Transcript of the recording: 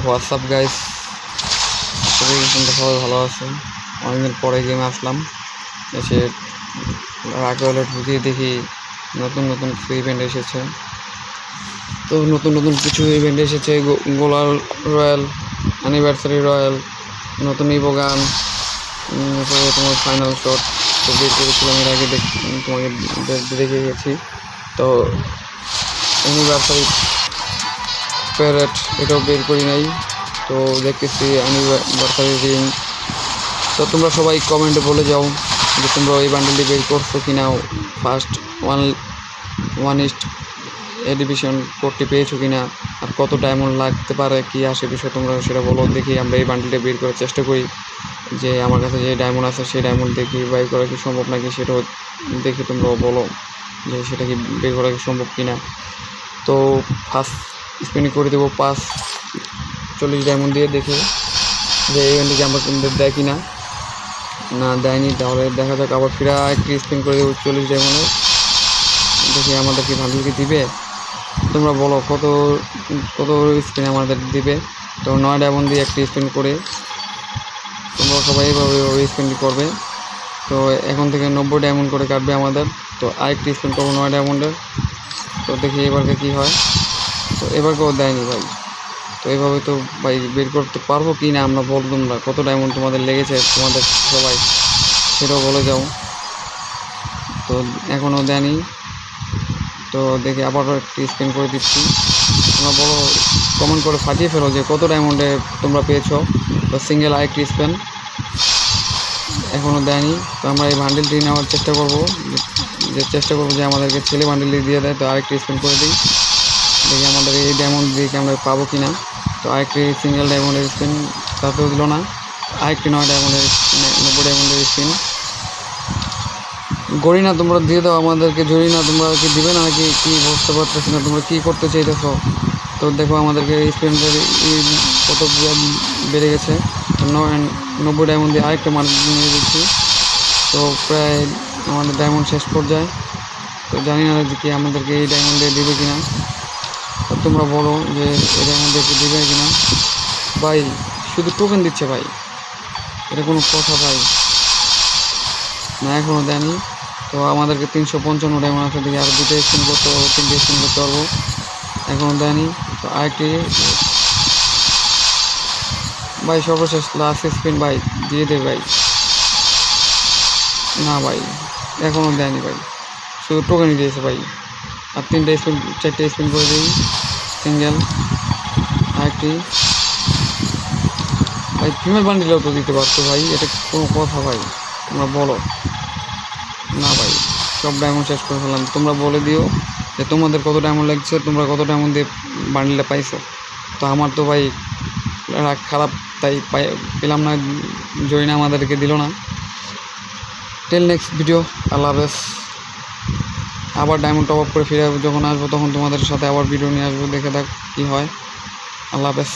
WhatsApp guys, সবাই কিন্তু সবাই ভালো আছে। অনেকদিন পরে গেমে আসলাম, এসে রাখলে ঢুকিয়ে দেখি নতুন নতুন কিছু ইভেন্ট এসেছে। তো নতুন নতুন কিছু ইভেন্ট এসেছে, গোলাল রয়্যাল, অ্যানিভার্সারি রয়্যাল, নতুন ইভো গান, তোমার ফাইনাল শট তো বের করেছিলাম এর আগে, তোমাকে দেখে গেছি। তো অ্যানিভার্সারি প্যারেট এটাও বের করি নাই, তো দেখতেছি অ্যানিভার্সারি রিং। তো তোমরা সবাই কমেন্টে বলে যাও যে তোমরা এই বান্ডেলটি বের করছো কিনা, ফার্স্ট ওয়ান ইস্ট এডিভিশন কোডটি পেয়েছো কিনা, আর কত ডায়মন্ড লাগতে পারে, কি আসে বিষয় তোমরা সেটা বলো। দেখি আমরা এই বান্ডেলটা বের করার চেষ্টা করি, যে আমার কাছে যে ডায়মন্ড আছে সেই ডায়মন্ড দেখি বাই করা কি সম্ভব নাকি সেটাও দেখি তোমরাও বলো যে সেটা কি বের করা কি সম্ভব কিনা। তো ফার্স্ট স্পিনিং করে দেবো 40 ডায়মন্ড দিয়ে, দেখে যে এই ইভেন্টে আমরা দেয় কিনা, না দেয়নি তাহলে দেখা যাক। আবার ফিরে একটি স্পিন করে দেবো 40 ডায়মন্ডে, দেখি আমাদের কি ভালো কি দিবে। তোমরা বলো কত কত স্পিন আমাদের দিবে। তো 9 ডায়মন্ড দিয়ে একটি স্পিন করে তোমরা সবাই এইভাবে স্পিনটি করবে। তো এখন থেকে 90 ডায়মন্ড করে কাটবে আমাদের। তো আরেকটি স্পিন করবো 9 ডায়মন্ডের, তো দেখি এবারকে কি হয়। তো এবারকেও দেয়নি ভাই। তো এইভাবে তো ভাই বের করতে পারবো কি না আমরা, বল তোমরা কত ডায়মন্ড তোমাদের লেগেছে তোমাদের সবাই সেটাও বলে যাও। তো এখনও দেয়নি, তো দেখি আবারও একটি স্পিন করে দিচ্ছি। তোমরা বলো, কমেন্ট করে ফাটিয়ে ফেলো যে কত ডায়মন্ডে তোমরা পেয়েছো। তো সিঙ্গেল আরেকটি স্পিন, এখনও দেয়নি। তো আমরা এই বান্ডেলটি নেওয়ার চেষ্টা করবো, যে আমাদেরকে ছেলে বান্ডেলটি দিয়ে দেয়। তো আরেকটি স্পিন করে দিই, দেখি আমাদের এই ডায়মন্ড দিয়ে আমরা পাবো কি না। তো আরেকটি সিঙ্গেল ডায়মন্ডের স্পিন, তাতেও দিল না। আরেকটি 9 ডায়মন্ডের 90 ডায়মন্ডের স্পিন। গড়ি না তোমরা দিয়ে দাও আমাদেরকে, জড়ি না তোমরা কি দিবে না নাকি, কি বুঝতে পারতেছি না তোমরা কী করতে চাইতেছো। তো দেখো আমাদেরকে স্পিনটা কত বেড়ে গেছে। 90 ডায়মন্ড দিয়ে আরেকটা মার নিয়ে দিচ্ছি। তো প্রায় আমাদের ডায়মন্ড শেষ পর্যায়ে। তো জানি না যে কি আমাদেরকে এই ডায়মন্ড দিয়ে দিবে কিনা। তো তোমরা বলো যে এই ডায়মন্ডকে দিবে কিনা। ভাই শুধু টোকেন দিচ্ছে ভাই, এটা কোনো কথা ভাই না, এখনও দেয়নি। তো আমাদেরকে 355 ডায়মন্ড আছে, দিকে আরও 2টা স্পিন করতে পারবো, 3টে স্পিন করতে পারবো, এখনও দেয়নি। তো আরেকটি ভাই সর্বশেষ লাস্ট স্পিন ভাই দিয়ে দে ভাই, না ভাই এখনও দেয়নি ভাই, শুধু টোকেনই দিয়েছে ভাই। আর 4টে স্পিন করে দিই সিঙ্গেল। আরেকটি ভাই ফিমেল বান্ডিলেও তো দিতে পারতো ভাই, এটা কোনো কথা ভাই, তোমরা বলো না ভাই। সব ডায়মন্ড শেষ করে ফেললাম, তোমরা বলে দিও যে তোমাদের কত ডায়মন্ড লাগছে, তোমরা কত ডায়মন্ড দিয়ে বান্ডিলটা পাইছো। তো আমার তো ভাই রাগ খারাপ, তাই পেলাম না, জয়না আমাদেরকে দিল না। টিল নেক্সট ভিডিও, আল্লাহ হাফেজ। আবার ডায়মন্ড টপ আপ করে ফিরে যখন আসবো তখন তোমাদের সাথে আবার ভিডিও নিয়ে আসবো, দেখে থাক কী হয়। আল্লাহ হাফেজ।